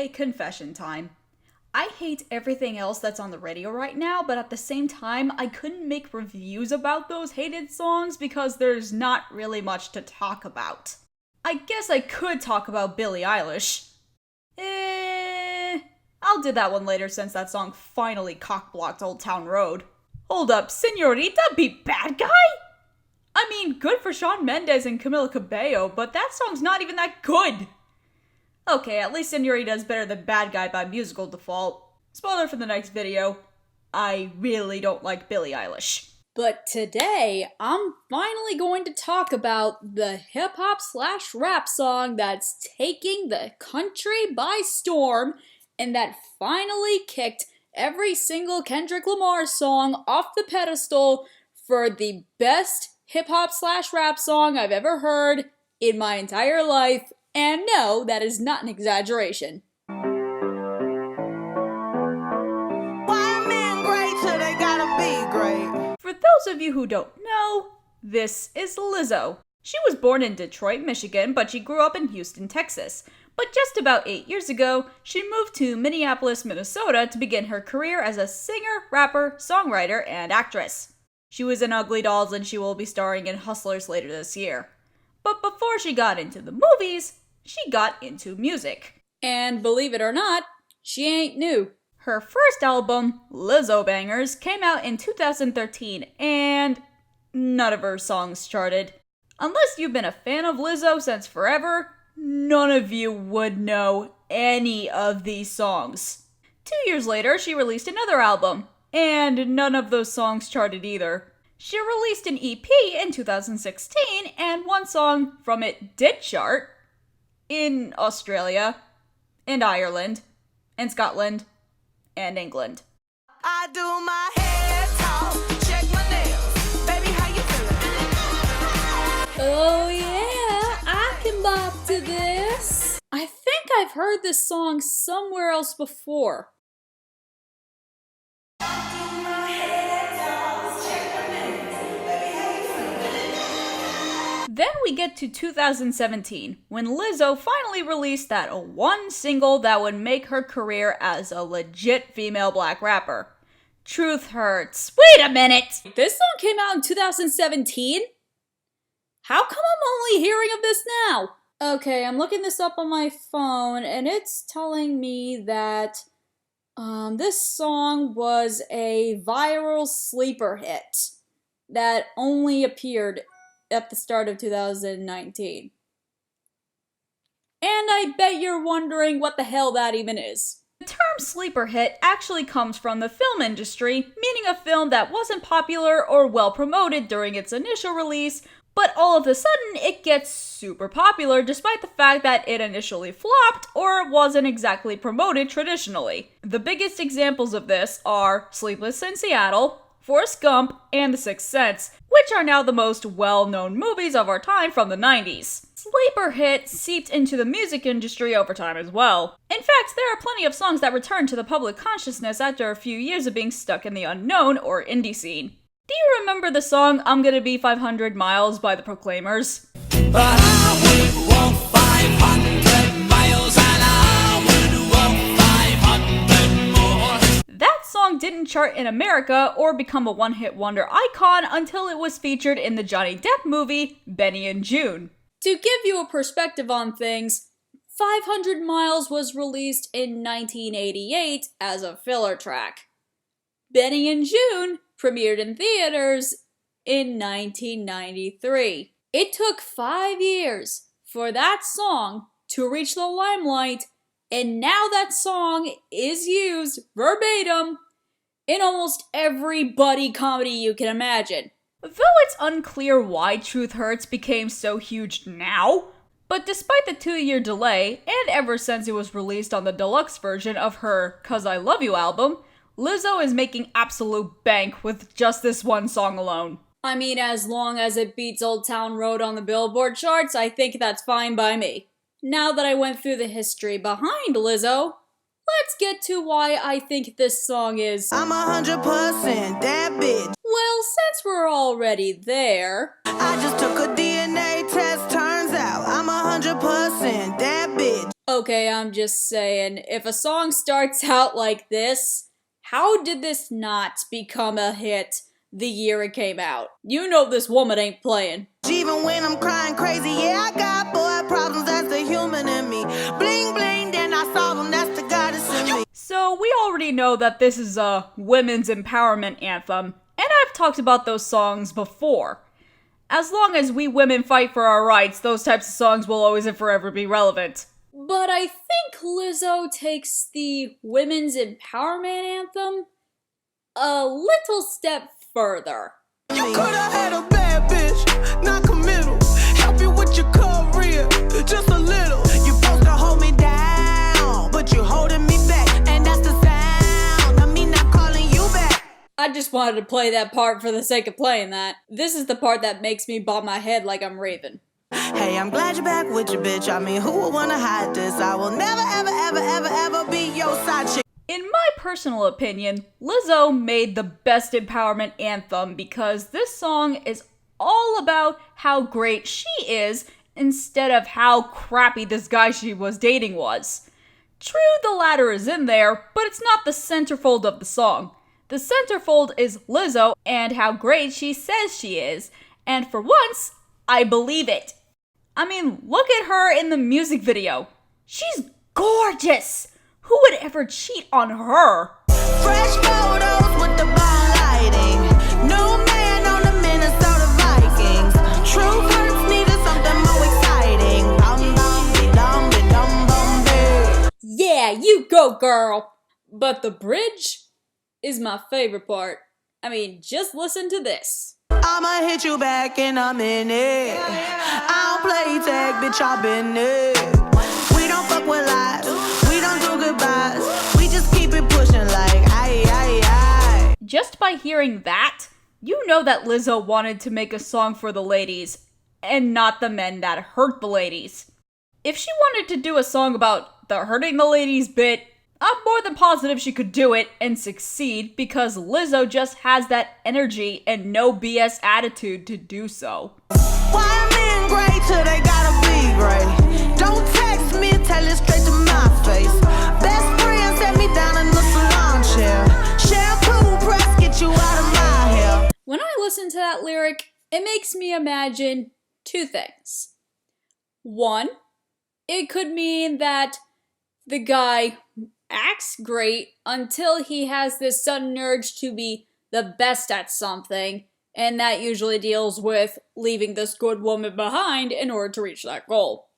Okay, confession time. I hate everything else that's on the radio right now, but at the same time, I couldn't make reviews about those hated songs because there's not really much to talk about. I guess I could talk about Billie Eilish. I'll do that one later since that song finally cock-blocked Old Town Road. Hold up, Senorita be bad guy? I mean, good for Shawn Mendes and Camila Cabello, but that song's not even that good. Okay, at least Senorita's better than Bad Guy by musical default. Spoiler for the next video, I really don't like Billie Eilish. But today, I'm finally going to talk about the hip-hop/rap song that's taking the country by storm and that finally kicked every single Kendrick Lamar song off the pedestal for the best hip-hop/rap song I've ever heard in my entire life. And no, that is not an exaggeration. Why men great till they gotta be great? For those of you who don't know, this is Lizzo. She was born in Detroit, Michigan, but she grew up in Houston, Texas. But just about 8 years ago, she moved to Minneapolis, Minnesota to begin her career as a singer, rapper, songwriter, and actress. She was in Ugly Dolls and she will be starring in Hustlers later this year. But before she got into the movies, she got into music. And believe it or not, she ain't new. Her first album, Lizzo Bangers, came out in 2013, and none of her songs charted. Unless you've been a fan of Lizzo since forever, none of you would know any of these songs. 2 years later, she released another album, and none of those songs charted either. She released an EP in 2016, and one song from it did chart in Australia, and Ireland, and Scotland, and England. I do my hair talk, check my nails. Baby, how you feeling? Oh yeah, I can bop to this. I think I've heard this song somewhere else before. Then we get to 2017, when Lizzo finally released that one single that would make her career as a legit female black rapper. Truth Hurts. Wait a minute! This song came out in 2017? How come I'm only hearing of this now? Okay, I'm looking this up on my phone, and it's telling me that this song was a viral sleeper hit that only appeared at the start of 2019. And I bet you're wondering what the hell that even is. The term sleeper hit actually comes from the film industry, meaning a film that wasn't popular or well promoted during its initial release, but all of a sudden it gets super popular despite the fact that it initially flopped or wasn't exactly promoted traditionally. The biggest examples of this are Sleepless in Seattle, Forrest Gump, and The Sixth Sense, which are now the most well-known movies of our time from the 90s. Sleeper hits seeped into the music industry over time as well. In fact, there are plenty of songs that return to the public consciousness after a few years of being stuck in the unknown or indie scene. Do you remember the song I'm Gonna Be 500 Miles by the Proclaimers? But I would walk 500 miles and I would walk 500 more. That song didn't chart in America or become a one-hit wonder icon until it was featured in the Johnny Depp movie, Benny and June. To give you a perspective on things, 500 Miles was released in 1988 as a filler track. Benny and June premiered in theaters in 1993. It took 5 years for that song to reach the limelight, and now that song is used verbatim in almost every buddy comedy you can imagine. Though it's unclear why Truth Hurts became so huge now, but despite the 2-year delay, and ever since it was released on the deluxe version of her 'Cause I Love You album, Lizzo is making absolute bank with just this one song alone. I mean, as long as it beats Old Town Road on the Billboard charts, I think that's fine by me. Now that I went through the history behind Lizzo, let's get to why I think this song is... I'm 100% that bitch. Well, since we're already there... I just took a DNA test, turns out I'm 100% that bitch. Okay, I'm just saying, if a song starts out like this, how did this not become a hit the year it came out? You know this woman ain't playing. Even when I'm crying crazy, yeah, I got boy problems, that's the human in me. Bling bling, then I solve them, that's the goddess in me. So we already know that this is a women's empowerment anthem, and I've talked about those songs before. As long as we women fight for our rights, those types of songs will always and forever be relevant. But I think Lizzo takes the women's empowerment anthem a little step further. You could've had a bad bitch, not committal. Help you with your career, just a little. You supposed to hold me down, but you holding me back, and that's the sound of me not calling you back. I just wanted to play that part for the sake of playing that. This is the part that makes me bob my head like I'm Raven. Hey, I'm glad you're back with your bitch. I mean, who would wanna hide this? I will never, ever, ever, ever, ever be your side chick. In my personal opinion, Lizzo made the best empowerment anthem because this song is all about how great she is instead of how crappy this guy she was dating was. True, the latter is in there, but it's not the centerfold of the song. The centerfold is Lizzo and how great she says she is, and for once, I believe it. I mean, look at her in the music video. She's gorgeous! Who would ever cheat on her? Fresh photos with the bomb lighting. New man on the Minnesota Vikings. True hurts needed something more exciting. Yeah, you go, girl! But the bridge is my favorite part. I mean, just listen to this. I'ma hit you back in a minute. I don't play tag, bitch, I've been there. We don't fuck with lies, we don't do goodbyes. We just keep it pushing like aye. Just by hearing that, you know that Lizzo wanted to make a song for the ladies, and not the men that hurt the ladies. If she wanted to do a song about the hurting the ladies bit, I'm more than positive she could do it and succeed because Lizzo just has that energy and no BS attitude to do so. Why men great till they gotta be great? Don't text me, tell it straight to my face. Best friend set me down in the salon chair. Shampoo press, get you out of my hair. When I listen to that lyric, it makes me imagine two things. One, it could mean that the guy acts great until he has this sudden urge to be the best at something, and that usually deals with leaving this good woman behind in order to reach that goal.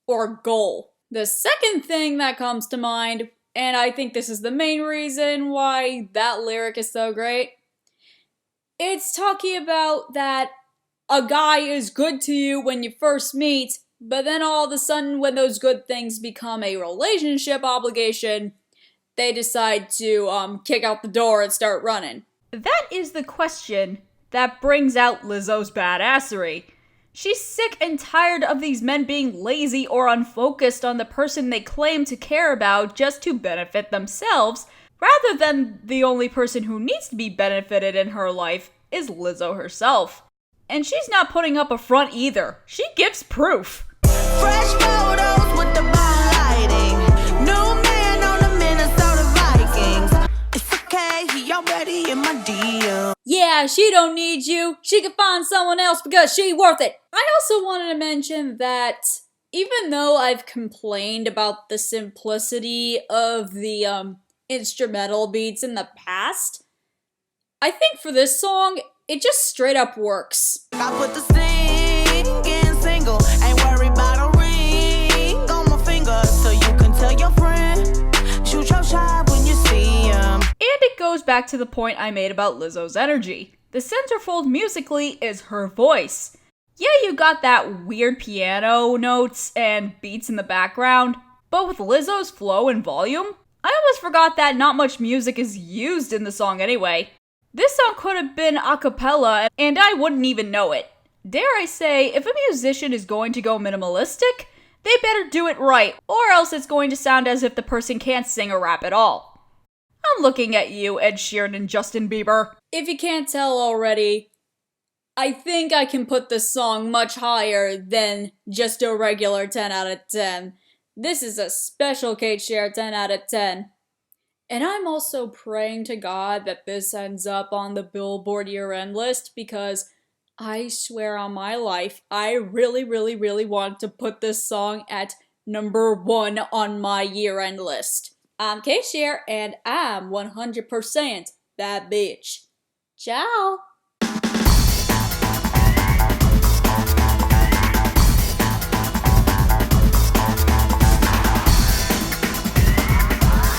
Or goal. The second thing that comes to mind, and I think this is the main reason why that lyric is so great, it's talking about that a guy is good to you when you first meet, but then all of a sudden, when those good things become a relationship obligation, they decide to kick out the door and start running. That is the question that brings out Lizzo's badassery. She's sick and tired of these men being lazy or unfocused on the person they claim to care about just to benefit themselves, rather than the only person who needs to be benefited in her life is Lizzo herself. And she's not putting up a front either. She gives proof. Fresh photos with the bomb lighting. New man on the Minnesota Vikings. It's okay, he already in my DM. Yeah, she don't need you. She can find someone else because she worth it. I also wanted to mention that even though I've complained about the simplicity of the instrumental beats in the past, I think for this song, it just straight up works. I put the singing single. Ain't worried about a ring on my finger, so you can tell your friend. Shoot your shot when you see him. And it goes back to the point I made about Lizzo's energy. The centerfold musically is her voice. Yeah, you got that weird piano notes and beats in the background, but with Lizzo's flow and volume, I almost forgot that not much music is used in the song anyway. This song could have been a cappella, and I wouldn't even know it. Dare I say, if a musician is going to go minimalistic, they better do it right, or else it's going to sound as if the person can't sing or rap at all. I'm looking at you, Ed Sheeran and Justin Bieber. If you can't tell already, I think I can put this song much higher than just a regular 10 out of 10. This is a special Cait Cher 10 out of 10. And I'm also praying to God that this ends up on the Billboard year-end list because I swear on my life, I really, really, really want to put this song at number 1 on my year-end list. I'm Cait Cher, and I'm 100% that bitch. Ciao!